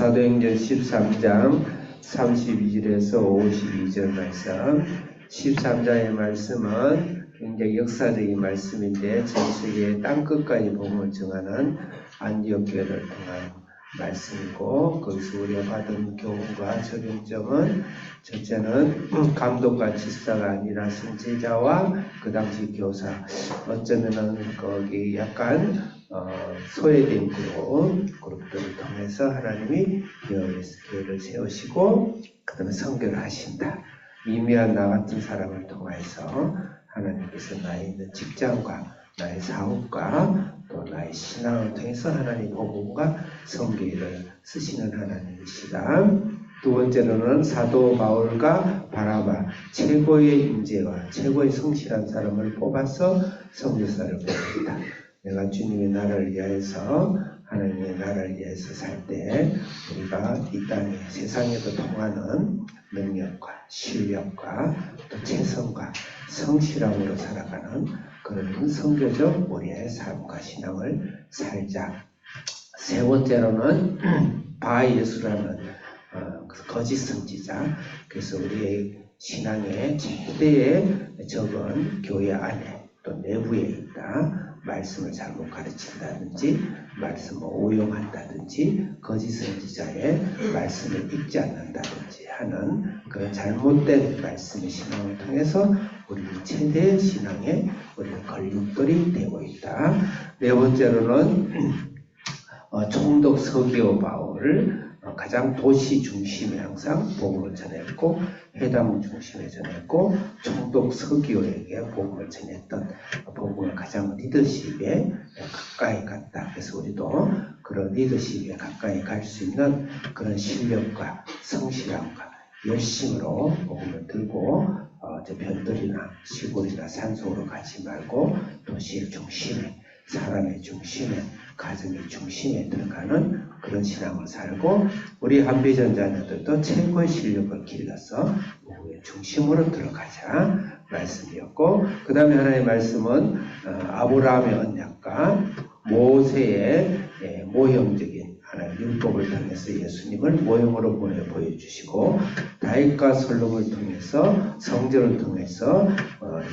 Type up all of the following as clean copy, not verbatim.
사도행전 13장 32절에서 52절 말씀. 13장의 말씀은 굉장히 역사적인 말씀인데 전 세계 땅끝까지 복음을 증하는 안디옥 교회를 통한 말씀이고, 거기서 우리가 받은 교훈과 적용점은 첫째는 감독과 집사가 아니라 선제자와 그 당시 교사, 어쩌면은 거기 약간 소외된 그룹들을 통해서 하나님이 교회를 세우시고 그 다음에 선교를 하신다. 미미한 나 같은 사람을 통해서 하나님께서 나의 있는 직장과 나의 사업과 또 나의 신앙을 통해서 하나님 복음과 선교를 쓰시는 하나님이시다. 두 번째로는 사도 바울과 바나바, 최고의 인재와 최고의 성실한 사람을 뽑아서 선교사를 보냅니다. 내가 주님의 나라를 위하여서, 하나님의 나라를 위해서 살 때 우리가 이 땅에 세상에도 통하는 능력과 실력과 또 최선과 성실함으로 살아가는 그런 선교적 우리의 삶과 신앙을 살자. 세 번째로는 바예수라는 거짓 선지자, 그래서 우리의 신앙의 최대의 적은 교회 안에 또 내부에 있다. 말씀을 잘못 가르친다든지 말씀을 오용한다든지 거짓 선지자의 말씀을 읽지 않는다든지 하는 그런 잘못된 말씀의 신앙을 통해서 우리 최대의 신앙에 우리는 걸림돌이 되고 있다. 네 번째로는 총독 서기오 바울을 가장 도시 중심에 항상 복음을 전했고, 회당 중심에 전했고, 총독 서기오에게 복음을 전했던, 복음을 가장 리더십에 가까이 갔다. 그래서 우리도 그런 리더십에 가까이 갈 수 있는 그런 실력과 성실함과 열심으로 복음을 들고 저 별들이나 시골이나 산속으로 가지 말고 도시의 중심에, 사람의 중심에, 가정의 중심에 들어가는 그런 신앙을 살고, 우리 한비전 자녀들도 최고의 실력을 길러서 복음의 중심으로 들어가자 말씀이었고, 그 다음에 하나님의 말씀은 아브라함의 언약과 모세의 모형적인 하나님의 율법을 통해서 예수님을 모형으로 보여주시고, 다윗과 솔로몬을 통해서 성전을 통해서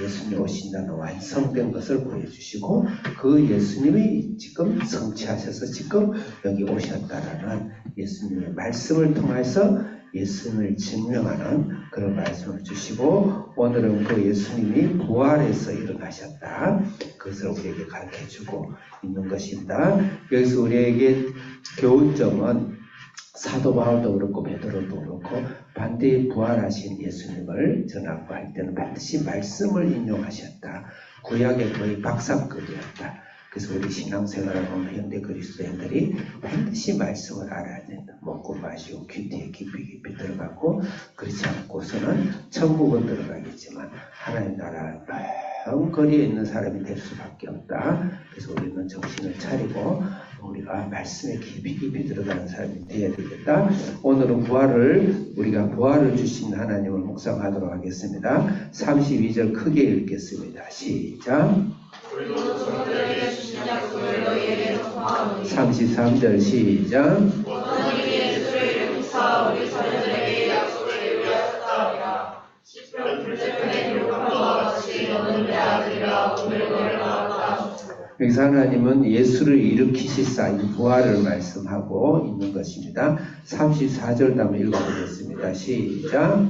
예수님이 오신다는 완성된 것을 보여주시고, 그 예수님이 지금 성취하셔서 지금 여기 오셨다라는 예수님의 말씀을 통해서 예수님을 증명하는 그런 말씀을 주시고, 오늘은 그 예수님이 부활해서 일어나셨다. 그것을 우리에게 가르쳐주고 있는 것입니다. 여기서 우리에게 교훈점은 사도 바울도 그렇고 베드로도 그렇고 반드시 부활하신 예수님을 전하고 할 때는 반드시 말씀을 인용하셨다. 구약의 거의 박사급이었다. 그래서 우리 신앙생활을 보면 현대 그리스도인들이 반드시 말씀을 알아야 된다. 먹고 마시고 귀티에 깊이 들어가고, 그렇지 않고서는 천국은 들어가겠지만 하나님 나라 먼 거리에 있는 사람이 될 수밖에 없다. 그래서 우리는 정신을 차리고 우리가 말씀에 깊이 들어가는 사람이 되어야 되겠다. 오늘은 우리가 부활을 주신 하나님을 묵상하도록 하겠습니다. 32절 크게 읽겠습니다. 시작. 33절 시작. 여기서 하나님은 예수를 일으키시사 이 부활을 말씀하고 있는 것입니다. 34절도 한번 읽어보겠습니다. 시작.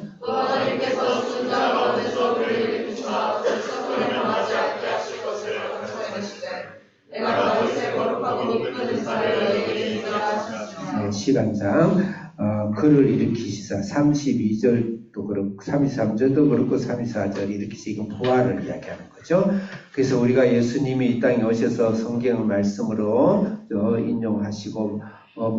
시간상 그를 일으키시사 32절도 그렇고 33절도 그렇고 34절 이렇게 지금 부활을 이야기하는 거죠. 그래서 우리가 예수님이 이 땅에 오셔서 성경 말씀으로 인용하시고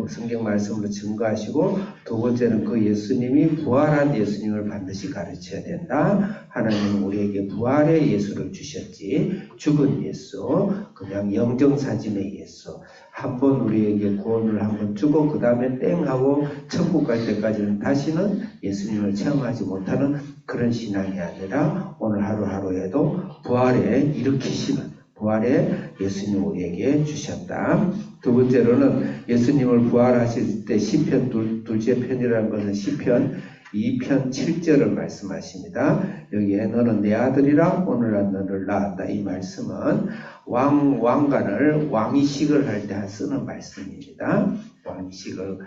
성경 말씀으로 증거하시고, 두 번째는 그 예수님이 부활한 예수님을 반드시 가르쳐야 된다. 하나님은 우리에게 부활의 예수를 주셨지, 죽은 예수, 그냥 영정사진의 예수, 한번 우리에게 구원을 한번 주고 그 다음에 땡 하고 천국 갈 때까지는 다시는 예수님을 체험하지 못하는 그런 신앙이 아니라 오늘 하루하루에도 부활에 일으키시는 부활의 예수님 우리에게 주셨다. 두 번째로는 예수님을 부활하실 때 시편 둘째 편이라는 것은 시편 2편 7절을 말씀하십니다. 여기에 너는 내 아들이라 오늘날 너를 낳았다. 이 말씀은 왕관을 왕이식을 할 때 쓰는 말씀입니다. 왕이식을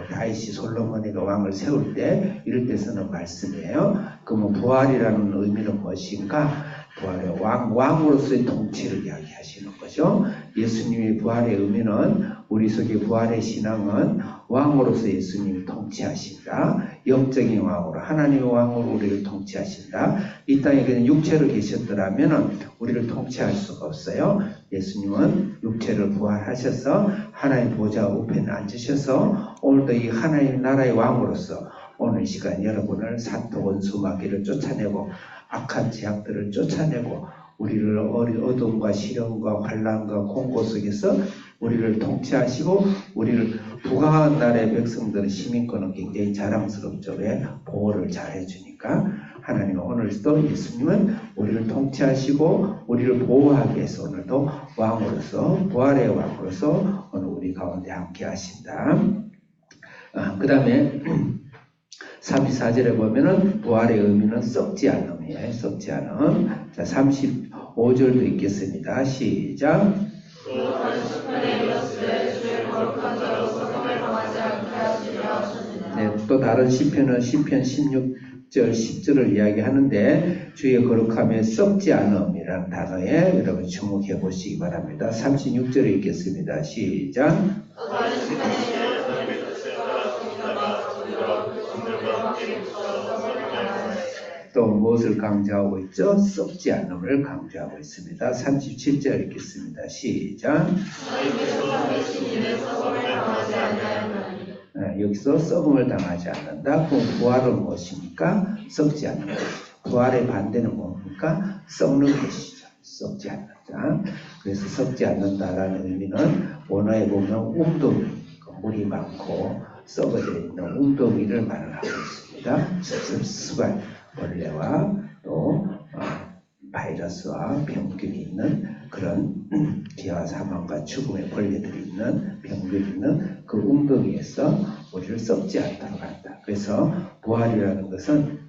다윗이 솔로몬이가 왕을 세울 때 이럴 때 쓰는 말씀이에요. 그러면 부활이라는 의미는 무엇인가? 부활의 왕으로서의 통치를 이야기하시는 거죠. 예수님의 부활의 의미는 우리 속의 부활의 신앙은 왕으로서 예수님이 통치하신다. 영적인 왕으로 하나님의 왕으로 우리를 통치하신다. 이 땅에 그냥 육체로 계셨더라면 우리를 통치할 수가 없어요. 예수님은 육체를 부활하셔서 하나님 보좌 우편에 앉으셔서 오늘도 이 하나님 나라의 왕으로서 오늘 시간 여러분을 사토 원수 마귀를 쫓아내고 악한 제약들을 쫓아내고 우리를 어둠과 시련과 환난과 공고 속에서 우리를 통치하시고 우리를 부강한 나라의 백성들의 시민권은 굉장히 자랑스럽죠. 왜? 보호를 잘 해주니까. 하나님은 오늘도 예수님은 우리를 통치하시고 우리를 보호하기 위해서 오늘도 왕으로서 부활의 왕으로서 오늘 우리 가운데 함께 하신다. 그 다음에 34절에 보면은 부활의 의미는 썩지 않음이에요. 썩지 않음. 자, 35절도 읽겠습니다. 시작. 네, 또 다른 시편은 시편 16절 10절을 이야기하는데 주의 거룩함에 썩지 않음이라는 단어에 여러분 주목해 보시기 바랍니다. 36절 읽겠습니다. 시작. 또 무엇을 강조하고 있죠? 썩지 않음을 강조하고 있습니다. 37절 읽겠습니다. 시작. 여기서 썩음을 당하지 않는다. 그럼 부활은 무엇입니까? 썩지 않는 것이죠. 부활의 반대는 뭡니까? 썩는 것이죠. 썩지 않는다. 그래서 썩지 않는다라는 의미는 원어에 보면 웅덩이, 물이 많고 썩어져 있는 웅덩이를 말하고 있습니다. 습습한 벌레와 또 바이러스와 병균이 있는 그런 기와 사망과 죽음의 벌레들이 있는 병균이 있는 그 웅덩이에서 우리를 썩지 않도록 한다. 그래서 부활이라는 것은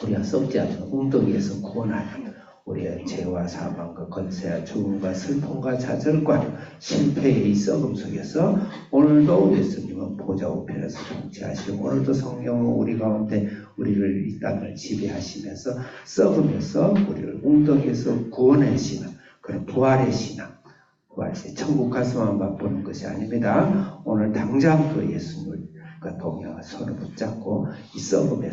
우리가 썩지 않는 웅덩이에서 구원하는 우리의 죄와 사망과 권세와 죽음과 슬픔과 좌절과 실패의 이 썩음 속에서 오늘도 예수님은 보좌 우편에서 통치하시고 오늘도 성령은 우리 가운데 우리를 이 땅을 지배하시면서 썩으면서 우리를 웅덩이에서 구원하시는 그런 부활의 신앙, 부활의 천국 가서만 맛보는 것이 아닙니다. 오늘 당장 그 예수님과 동행하 손을 붙잡고 이 썩음의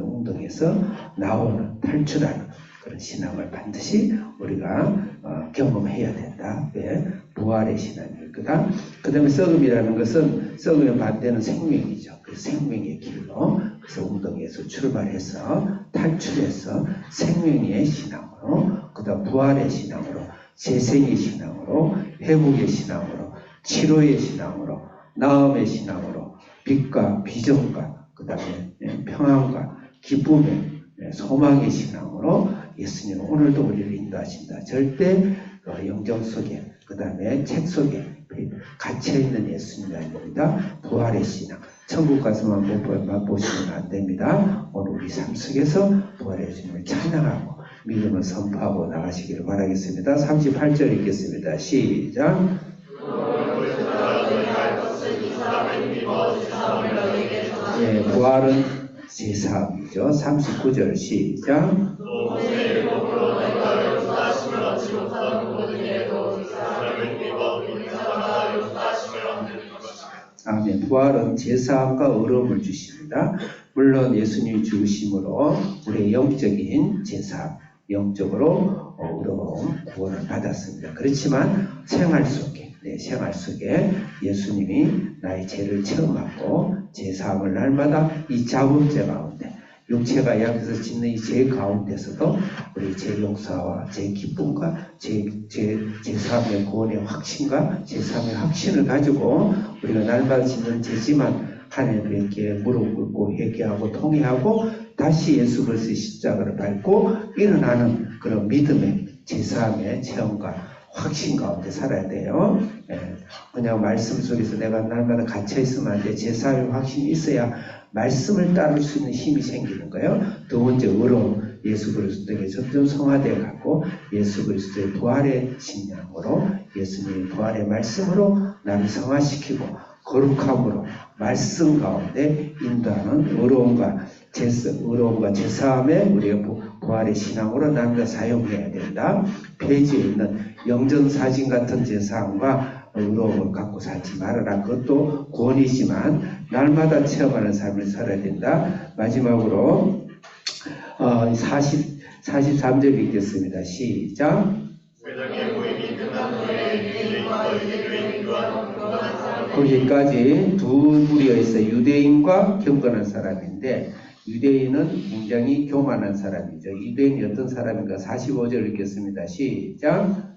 웅덩이에서 나오는 탈출하는 그런 신앙을 반드시 우리가 경험해야 된다. 왜? 부활의 신앙일 거다. 그 다음에 썩음이라는 것은 썩음의 반대는 생명이죠. 그 생명의 길로 그래서 웅덩이에서 출발해서 탈출해서 생명의 신앙으로 그 다음 부활의 신앙으로 재생의 신앙으로 회복의 신앙으로 치료의 신앙으로 나음의 신앙으로 빛과 비전과 그 다음에 평안과 기쁨의 소망의 신앙으로 예수님은 오늘도 우리를 인도하신다. 절대 영정 속에 그 다음에 책 속에 갇혀있는 예수님이 아닙니다. 부활의 신앙. 천국 가서만 맛보시면 안 됩니다. 오늘 우리 삶 속에서 부활의 예수님을 찬양하고 믿음을 선포하고 나가시기를 바라겠습니다. 38절 읽겠습니다. 시작. 예, 부활은 제3이죠. 39절 시작. 아멘. 부활은 제사함과 의로움을 주십니다. 물론 예수님이 죽으심으로 우리의 영적인 제사, 영적으로 의로움, 구원을 받았습니다. 그렇지만 생활 속에 예수님이 나의 죄를 체험하고 제사함을 날마다 이 자범죄 가운데 육체가 약해서 짓는 이 죄 가운데서도 우리 죄 용서와 죄 기쁨과 제사함의 구원의 확신과 제사함의 확신을 가지고 우리가 날마다 짓는 죄지만 하나님께 무릎 꿇고 회개하고 통회하고 다시 예수 그리스도의 십자가를 밟고 일어나는 그런 믿음의 제사함의 체험과 확신 가운데 살아야 돼요. 그냥 말씀 속에서 내가 날마다 갇혀 있으면 안 돼. 제 삶의 확신이 있어야 말씀을 따를 수 있는 힘이 생기는 거예요. 두 번째, 의로움. 예수 그리스도에게 점점 성화되어 가고 예수 그리스도의 부활의 신앙으로 예수님의 부활의 말씀으로 나를 성화시키고 거룩함으로 말씀 가운데 인도하는 의로움과 제사함에 우리의 부활의 신앙으로 나누어 사용해야 된다. 페이지에 있는 영전사진 같은 제사함과 의로움을 갖고 살지 말아라. 그것도 구원이지만 날마다 체험하는 삶을 살아야 된다. 마지막으로 43절 읽겠습니다. 시작. 거기까지 두 부류에 있어 유대인과 경건한 사람인데 유대인은 굉장히 교만한 사람이죠. 유대인이 어떤 사람인가? 45절 읽겠습니다. 시작.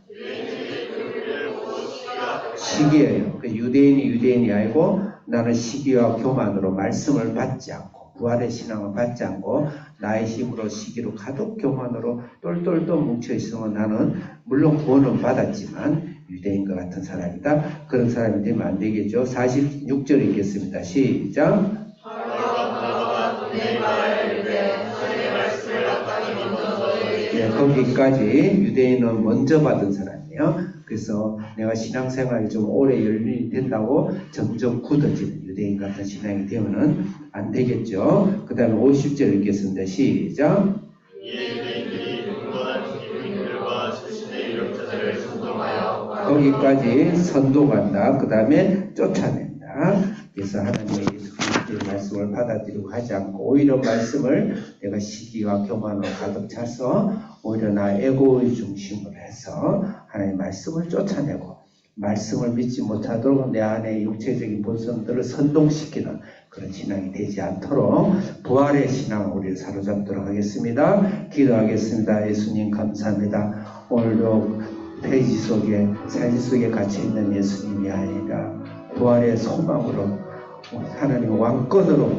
시기예요. 유대인이 아니고 나는 시기와 교만으로 말씀을 받지 않고 부활의 신앙을 받지 않고 나의 힘으로 시기로 가득 교만으로 똘똘똘 뭉쳐있으면 나는 물론 구원은 받았지만 유대인과 같은 사람이다. 그런 사람이 되면 안 되겠죠. 46절 읽겠습니다. 시작. 거기까지 유대인은 먼저 받은 사람이에요. 그래서 내가 신앙생활이 좀 오래 열린이 된다고 점점 굳어지는 유대인 같은 신앙이 되면은 안 되겠죠. 그 다음에 50절 읽겠습니다. 시작. 거기까지 선동한다. 그 다음에 쫓아낸다. 그래서 하나님의 예수 그리스도의 말씀을 받아들이고 하지 않고 오히려 말씀을 내가 시기와 교만으로 가득 차서 오히려 나 에고의 중심으로 해서 하나님의 말씀을 쫓아내고 말씀을 믿지 못하도록 내 안에 육체적인 본성들을 선동시키는 그런 신앙이 되지 않도록 부활의 신앙을 우리를 사로잡도록 하겠습니다. 기도하겠습니다. 예수님 감사합니다. 오늘도 페이지 속에 사진 속에 갇혀있는 예수님이 아니라 부활의 소망으로 하나님 왕권으로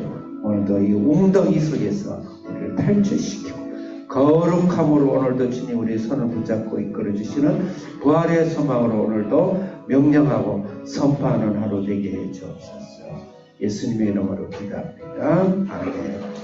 오늘도 이 웅덩이 속에서 우리를 탈출시키고 거룩함으로 오늘도 주님 우리의 손을 붙잡고 이끌어 주시는 부활의 소망으로 오늘도 명령하고 선포하는 하루 되게 해 주옵소서. 예수님의 이름으로 기도합니다. 아멘.